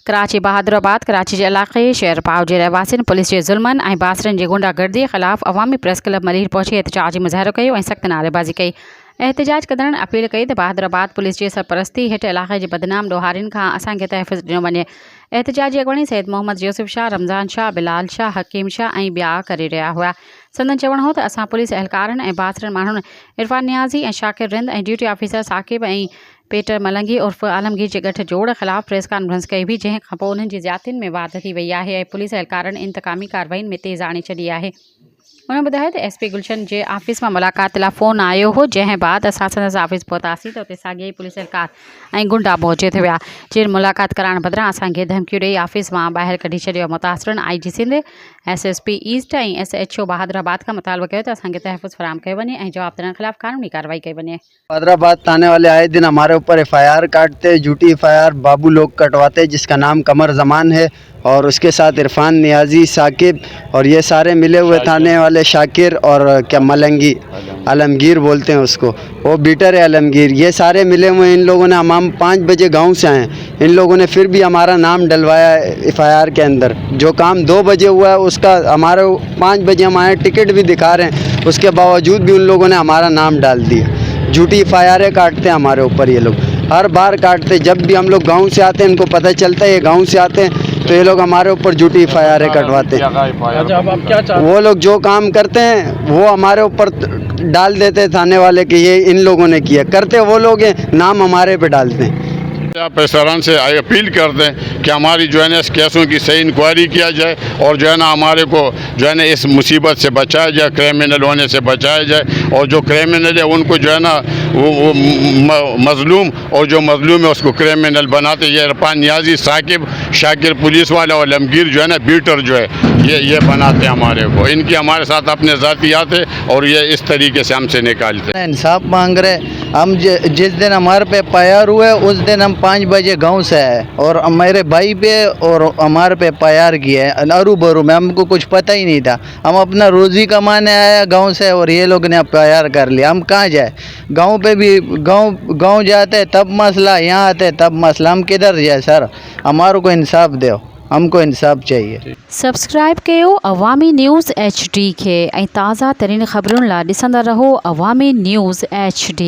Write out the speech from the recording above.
कराची बहादुराबाद कराची जे इलाक़े शहर पाव जे रहवासियुनि पुलिस जे ज़ुल्मनि ऐं बासरनि जी गुंडागर्दी ख़िलाफ़ अवामी प्रेस क्लब मलीर पहुची एहतजाजी मुज़ाहिरो कयो ऐं सख़्त नारेबाज़ी कई। एहतजाज कंदड़नि अपील कई त बहादुराबाद पुलिस जी सरपरस्ती हेठि इलाक़े जे बदनाम ॾोहारियुनि खां असांखे तहफ़ुज़ ॾिनो वञे। एहतजाजी अॻुवाणी सैयद मोहम्मद यूसुफ शाह, रमज़ान शाह, बिलाल शाह, हकीम शाह ऐं ॿिया करे रहिया हुआ। संदन चवणु हो त असां पुलिस अहलकारनि ऐं बासरनि माण्हुनि इरफान नियाज़ी ऐं शाकिर रिंद ऐं ड्यूटी ऑफिसर साकिब ऐं पेटर मलंगी उर्फ़ आलमगीर जे गठ जोड़ ख़िलाफ़ प्रेस कॉन्फ्रेंस कई हुई, जंहिं खां पोइ उन्हनि जी ज़्यादतियुनि में वाध थी वई आहे ऐं पुलिस अहलकारनि इंतकामी कार्रवाइयुनि में तेज़ आणे छॾी आहे। उन्होंने ॿुधायो त एसपी गुलशन जे ऑफिस में मुलाक़ात लाइ फ़ोन आयो हो, जंहिं बाद असां संदसि ऑफिस पहुतासीं त उते साॻिया ई पुलिस अहलकार ऐं गुंडा मौजूद हुआ, जिन मुलाक़ात कराइण बदिरां असांखे धमकियूं ॾेई ऑफिस मां ॿाहिरि कढी छॾियो। मुतासिरनि IG सिंध, SSP ईस्ट ऐं SHO बहादुराबाद खां मुतालबो कयो त असांखे तहफ़ुज़ फराहम कयो वञे ऐं जवाबदारनि ख़िलाफ़ कानूनी कार्रवाई कई वञे। बहादुराबाद थाने वाले आए दिन हमारे ऊपर FIR काटते, झूठी FIR बाबू लोग कटवाते, जिसका नाम कमर जमान है, और उसके साथ इरफान नियाज़ी, साकिब और ये सारे मिले हुए थाने वाले, शाकिर और क्या मलंगी, आलमगीर बोलते हैं उसको, वो बीटर है आलमगीर, ये सारे मिले हुए हैं। इन लोगों ने हम 5 बजे गांव से आए, इन लोगों ने फिर भी हमारा नाम डलवाया FIR के अंदर। जो काम 2 बजे हुआ है उसका हमारे 5 बजे हम आए, टिकट भी दिखा रहे हैं, उसके बावजूद भी उन लोगों ने हमारा नाम डाल दिया। झूठी FIR काटते हैं हमारे ऊपर ये लोग, हर बार काटते। जब भी हम लोग गांव से आते हैं, इनको पता चलता है ये गांव से आते हैं, तो ये लोग हमारे ऊपर झूठी FIR कटवाते हैं। वो लोग जो काम करते हैं वो हमारे ऊपर डाल देते हैं थाने वाले कि ये इन लोगों ने किया, करते वो लोग हैं, नाम हमारे पे डालते हैं। अफसरान से अपील करते हैं कि हमारी जो है ना इस केसों की सही इंक्वायरी किया जाए और जो है ना हमारे को जो है ना इस मुसीबत से बचाया जाए, क्रिमिनल होने से बचाया जाए, और जो क्रिमिनल है उनको जो है ना वो मजलूम, और जो मजलूम है उसको क्रिमिनल बनाते। ये इरफान नियाज़ी, साकिब, शाकिर पुलिस वाला और आलमगीर जो है ना बीटर जो है ये बनाते हैं हमारे को। इनकी हमारे साथ अपने ज़ातियात है और ये इस तरीके से हमसे निकालते हैं। इंसाफ मांग रहे हम। जिस दिन हमारे पे FIR हुए उस दिन हम 5 बजे गांव से आए, और मेरे भाई पे और हमारे पे FIR किया है अरू बरू में, हमको कुछ पता ही नहीं था। हम अपना रोज़ी कमाने आया गांव से, और ये लोग ने FIR कर लिया। हम कहाँ जाए? गांव पे भी गांव जाते तब मसला, यहाँ आते तब मसला। हम किधर जाए सर? हमारे को इंसाफ दो, हमको इंसाफ चाहिए। सब्सक्राइब कयो अवामी न्यूज़ HD खे ऐं ताज़ा तरीन ख़बरुनि लाइ ॾिसंदा रहो अवामी न्यूज़ HD।